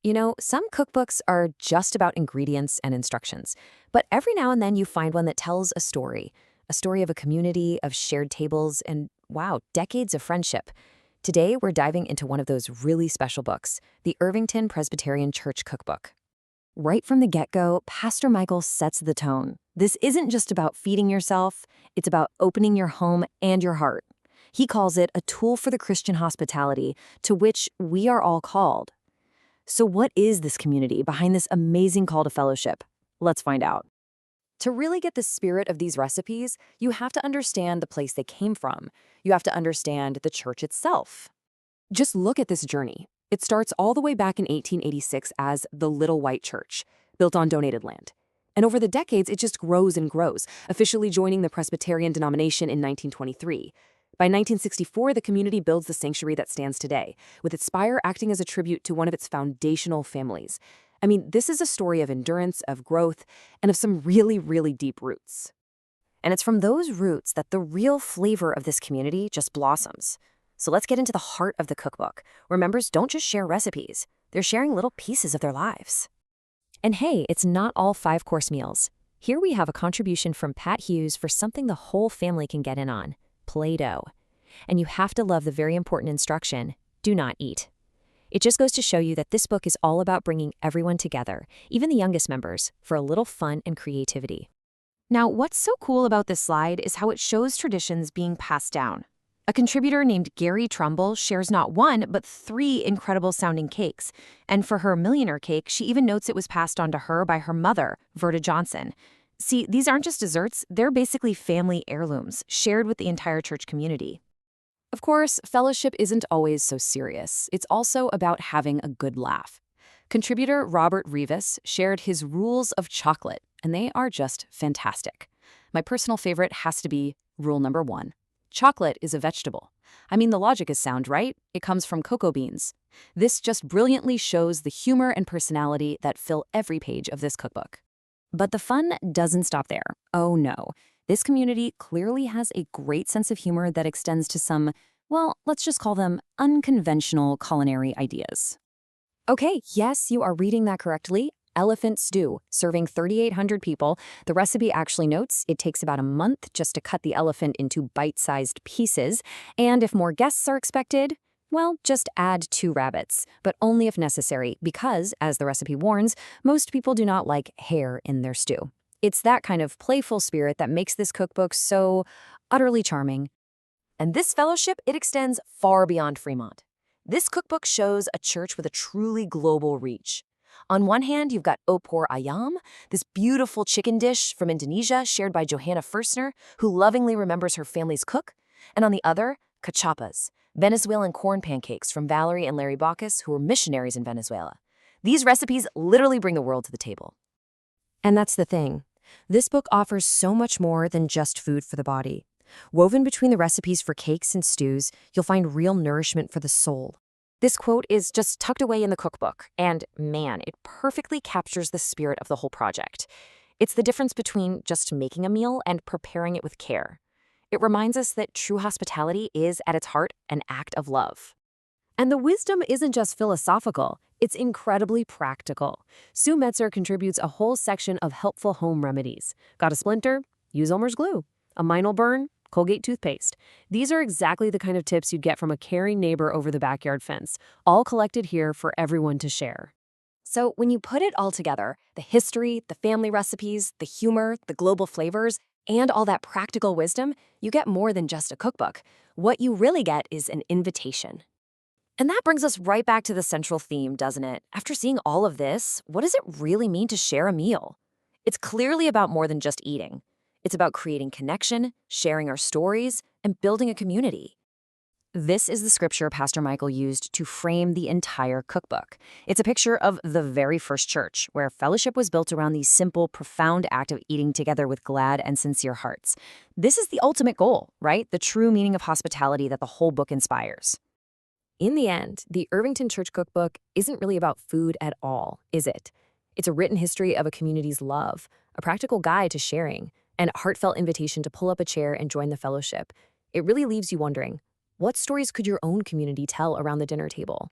You know, some cookbooks are just about ingredients and instructions, but every now and then you find one that tells a story of a community, of shared tables, and wow, decades of friendship. Today, we're diving into one of those really special books, the Irvington Presbyterian Church Cookbook. Right from the get-go, Pastor Michael sets the tone. This isn't just about feeding yourself, it's about opening your home and your heart. He calls it a tool for the Christian hospitality to which we are all called. So what is this community behind this amazing call to fellowship? Let's find out. To really get the spirit of these recipes, you have to understand the place they came from. You have to understand the church itself. Just look at this journey. It starts all the way back in 1886 as the Little White Church, built on donated land. And over the decades, it just grows and grows, officially joining the Presbyterian denomination in 1923. By 1964, the community builds the sanctuary that stands today, with its spire acting as a tribute to one of its foundational families. I mean, this is a story of endurance, of growth, and of some really, really deep roots. And it's from those roots that the real flavor of this community just blossoms. So let's get into the heart of the cookbook, where members don't just share recipes, they're sharing little pieces of their lives. And hey, it's not all five-course meals. Here we have a contribution from Pat Hughes for something the whole family can get in on: Play-Doh. And you have to love the very important instruction: do not eat. It just goes to show you that this book is all about bringing everyone together, even the youngest members, for a little fun and creativity. Now, what's so cool about this slide is how it shows traditions being passed down. A contributor named Gary Trumbull shares not one, but 3 incredible-sounding cakes. And for her millionaire cake, she even notes it was passed on to her by her mother, Verda Johnson. See, these aren't just desserts, they're basically family heirlooms, shared with the entire church community. Of course, fellowship isn't always so serious. It's also about having a good laugh. Contributor Robert Rivas shared his rules of chocolate, and they are just fantastic. My personal favorite has to be rule number 1. Chocolate is a vegetable. I mean, the logic is sound, right? It comes from cocoa beans. This just brilliantly shows the humor and personality that fill every page of this cookbook. But the fun doesn't stop there. Oh no. This community clearly has a great sense of humor that extends to some, well, let's just call them unconventional culinary ideas. Okay, yes, you are reading that correctly. Elephant stew, serving 3,800 people. The recipe actually notes it takes about a month just to cut the elephant into bite-sized pieces. And if more guests are expected, well, just add 2 rabbits, but only if necessary because, as the recipe warns, most people do not like hair in their stew. It's that kind of playful spirit that makes this cookbook so utterly charming. And this fellowship, it extends far beyond Fremont. This cookbook shows a church with a truly global reach. On one hand, you've got opor ayam, this beautiful chicken dish from Indonesia shared by Johanna Firstner, who lovingly remembers her family's cook. And on the other, cachapas, Venezuelan corn pancakes from Valerie and Larry Bacchus, who were missionaries in Venezuela. These recipes literally bring the world to the table. And that's the thing. This book offers so much more than just food for the body. Woven between the recipes for cakes and stews, you'll find real nourishment for the soul. This quote is just tucked away in the cookbook, and man, it perfectly captures the spirit of the whole project. It's the difference between just making a meal and preparing it with care. It reminds us that true hospitality is, at its heart, an act of love. And the wisdom isn't just philosophical, it's incredibly practical. Sue Metzer contributes a whole section of helpful home remedies. Got a splinter? Use Elmer's glue. A minal burn? Colgate toothpaste. These are exactly the kind of tips you'd get from a caring neighbor over the backyard fence, all collected here for everyone to share. So when you put it all together, the history, the family recipes, the humor, the global flavors, and all that practical wisdom, you get more than just a cookbook. What you really get is an invitation. And that brings us right back to the central theme, doesn't it? After seeing all of this, what does it really mean to share a meal? It's clearly about more than just eating. It's about creating connection, sharing our stories, and building a community. This is the scripture Pastor Michael used to frame the entire cookbook. It's a picture of the very first church, where fellowship was built around the simple, profound act of eating together with glad and sincere hearts. This is the ultimate goal, right? The true meaning of hospitality that the whole book inspires. In the end, the Irvington Church Cookbook isn't really about food at all, is it? It's a written history of a community's love, a practical guide to sharing, and a heartfelt invitation to pull up a chair and join the fellowship. It really leaves you wondering, what stories could your own community tell around the dinner table?